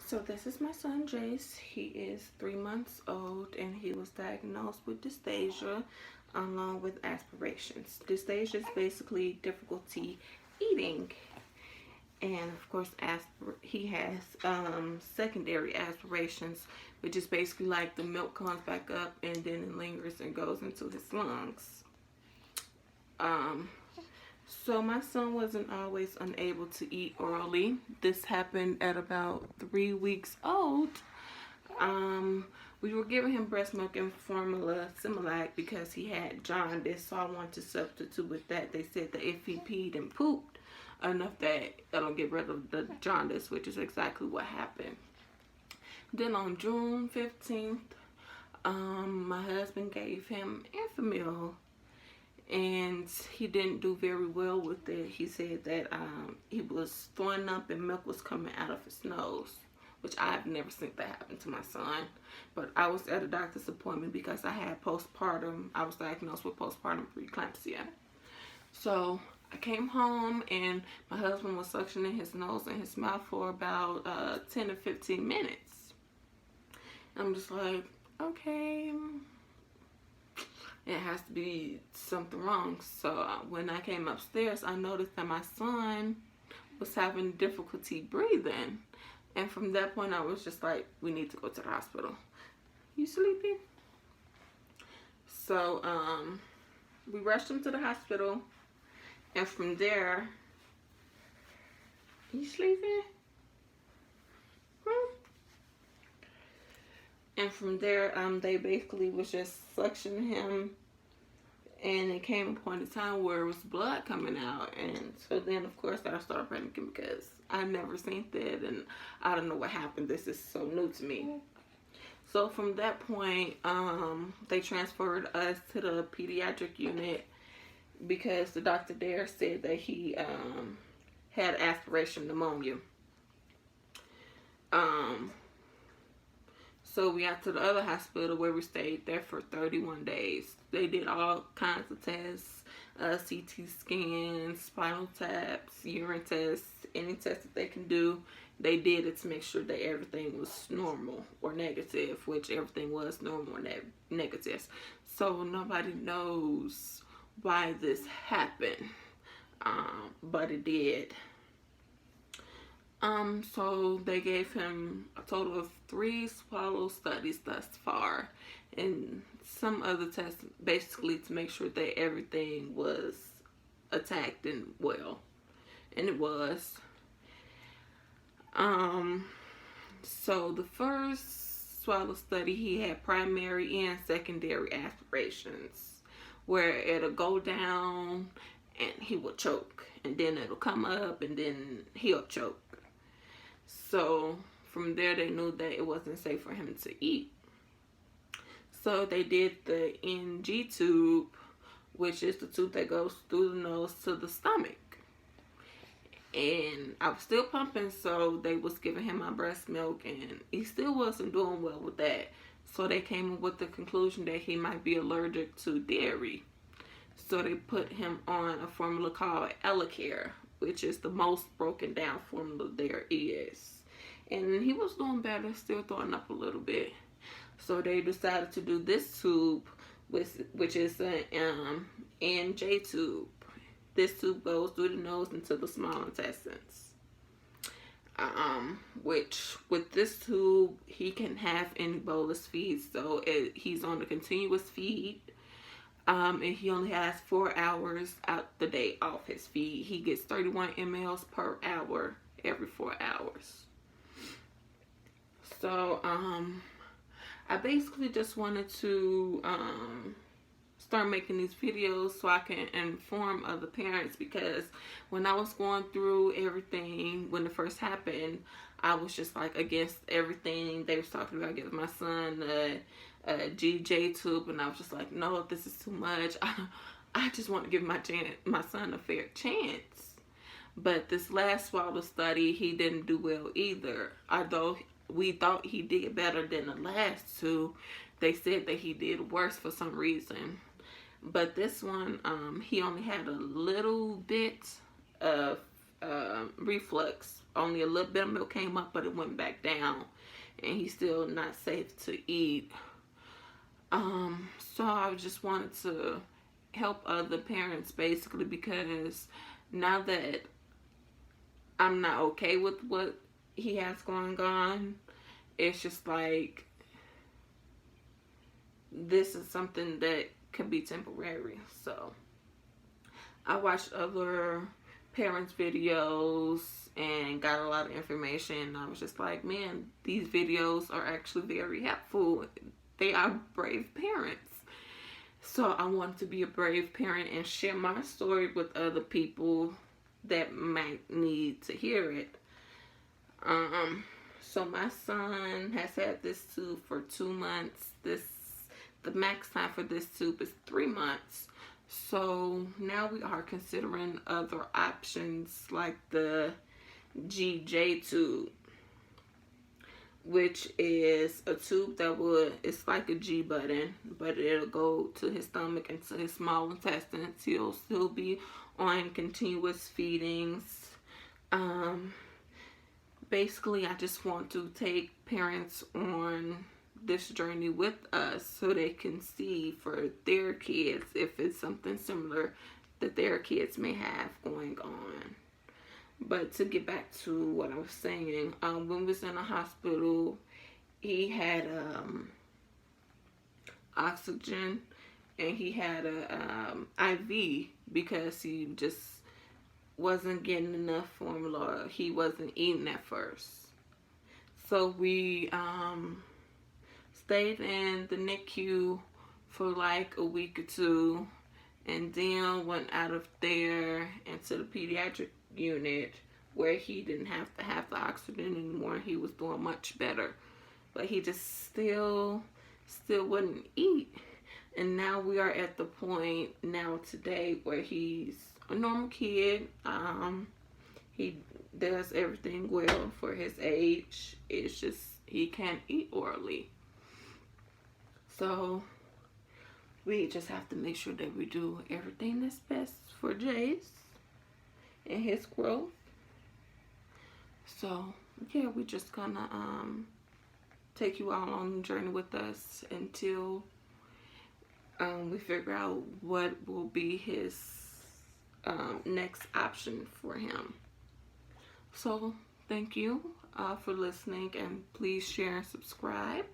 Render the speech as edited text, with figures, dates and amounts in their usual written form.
So this is my son Jace. He is 3 months old and he was diagnosed with dysphagia along with aspirations. Dysphagia is basically difficulty eating. And of course he has secondary aspirations, which is basically like the milk comes back up and then it lingers and goes into his lungs. So my son wasn't always unable to eat orally. This happened at about 3 weeks old. We were giving him breast milk and formula Similac because he had jaundice, so I wanted to substitute with that. They said that if he peed and pooped enough that it'll get rid of the jaundice, which is exactly what happened. Then on June 15th, my husband gave him Enfamil, and he didn't do very well with it. He said that he was throwing up and milk was coming out of his nose, which I've never seen that happen to my son. But I was at a doctor's appointment because I had postpartum. I was diagnosed with postpartum preeclampsia. So I came home and my husband was suctioning his nose and his mouth for about 10 to 15 minutes. I'm just like, okay, it has to be something wrong. So when I came upstairs, I noticed that my son was having difficulty breathing. And from that point, I was just like, we need to go to the hospital. You sleepy? So we rushed him to the hospital. And from there, you sleeping? And from there, they basically was just suctioning him, and it came a point in time where it was blood coming out. And so then, of course, I started panicking because I never seen that, and I don't know what happened. This is so new to me. So from that point, they transferred us to the pediatric unit because the doctor there said that he had aspiration pneumonia. So we got to the other hospital where we stayed there for 31 days. They did all kinds of tests, CT scans, spinal taps, urine tests, any test that they can do. They did it to make sure that everything was normal or negative, which everything was normal or negative. So nobody knows why this happened, but it did. So they gave him a total of 3 swallow studies thus far, and some other tests basically to make sure that everything was attacked and well, and it was. So the first swallow study, he had primary and secondary aspirations, where it'll go down and he will choke, and then it'll come up and then he'll choke. So from there, they knew that it wasn't safe for him to eat. So they did the NG tube, which is the tube that goes through the nose to the stomach. And I was still pumping, so they was giving him my breast milk, and he still wasn't doing well with that. So they came up with the conclusion that he might be allergic to dairy. So they put him on a formula called Elecare, which is the most broken down formula there is. And he was doing better, still throwing up a little bit. So they decided to do this tube, which is an NJ tube. This tube goes through the nose into the small intestines. Which with this tube, he can have any bolus feed. So he's on a continuous feed. And he only has 4 hours out the day off his feed. He gets 31 mLs per hour every 4 hours. So I basically just wanted to start making these videos so I can inform other parents, because when I was going through everything when it first happened, I was just like against everything they was talking about giving my son a GJ tube, and I was just like, no, this is too much. I just want to give my son a fair chance. But this last swallow study, he didn't do well either. Although we thought he did better than the last 2, they said that he did worse for some reason. But this one, he only had a little bit of reflux only a little bit of milk came up, but it went back down, and he's still not safe to eat. So I just wanted to help other parents, basically, because now that I'm not okay with what he has going on, it's just like, this is something that could be temporary. So I watched other parents' videos and got a lot of information. I was just like, man, these videos are actually very helpful. They are brave parents. So I wanted to be a brave parent and share my story with other people that might need to hear it. So my son has had this tube for 2 months. The max time for this tube is 3 months. So now we are considering other options like the GJ tube, which is a tube that it's like a G button, but it'll go to his stomach and to his small intestines. He'll still be on continuous feedings. Basically, I just want to take parents on this journey with us so they can see for their kids if it's something similar that their kids may have going on. But to get back to what I was saying, when we was in the hospital, he had oxygen, and he had a IV because he just wasn't getting enough formula. He wasn't eating at first. So we stayed in the NICU for like a week or two, and then went out of there into the pediatric unit where he didn't have to have the oxygen anymore. He was doing much better, but he just still wouldn't eat. And now we are at the point now today where he's a normal kid. He does everything well for his age. It's just he can't eat orally. So we just have to make sure that we do everything that's best for Jace and his growth. So yeah, we're just gonna take you all on the journey with us until we figure out what will be his next option for him. So thank you for listening, and please share and subscribe.